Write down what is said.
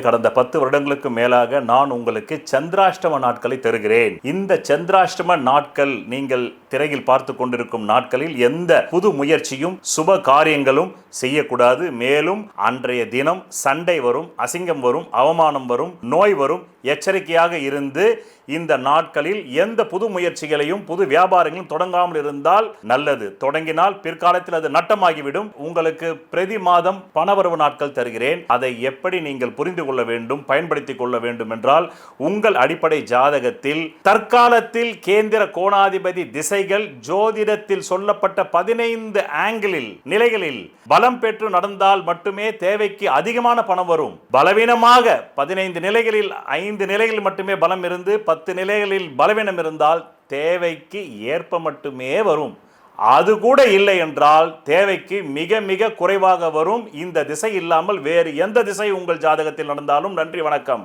கடந்த 10 வருடங்களுக்கு மேலாக நான் உங்களுக்கு சந்திராஷ்டம நாட்களை தருகிறேன். இந்த சந்திராஷ்டம நாட்கள் நீங்கள் திரையில் பார்த்து கொண்டிருக்கும் நாட்களில் எந்த புது முயற்சியும் சுப காரியங்களும் செய்யக்கூடாது. மேலும் அன்றைய தினம் சண்டை வரும், அசிங்கம் வரும், அவமானம் வரும், நோய் வரும். எச்சரிக்கையாக இருந்து இந்த நாட்களில் எந்த புது முயற்சிகளையும் புது வியாபாரங்களும் தொடங்காமல் இருந்தால் நல்லது. தொடங்கினால் பிற்காலத்தில் அது நட்டமாகிவிடும். உங்களுக்கு பிரதி மாதம் பணவரவு நாட்கள் தருகிறேன். அதை எப்படி நீங்கள் புரிந்து கொள்ள வேண்டும், பயன்படுத்திக் கொள்ள வேண்டும் என்றால் உங்கள் அடிப்படை ஜாதகத்தில் தற்காலத்தில் கேந்திர கோணாதிபதி திசைகள் ஜோதிடத்தில் சொல்லப்பட்ட 15 ஆங்கிளில் நிலைகளில் பலம் பெற்று நடந்தால் மட்டுமே தேவைக்கு அதிகமான பணம் வரும். பலவீனமாக 15 நிலைகளில் 5 நிலைகளில் மட்டுமே பலம் இருந்து 10 நிலைகளில் பலவீனம் இருந்தால் தேவைக்கு ஏற்ப மட்டுமே வரும். அது கூட இல்லை என்றால் தேவைக்கு மிக மிக குறைவாக வரும். இந்த திசை இல்லாமல் வேறு எந்த திசை உங்கள் ஜாதகத்தில் நடந்தாலும். நன்றி, வணக்கம்.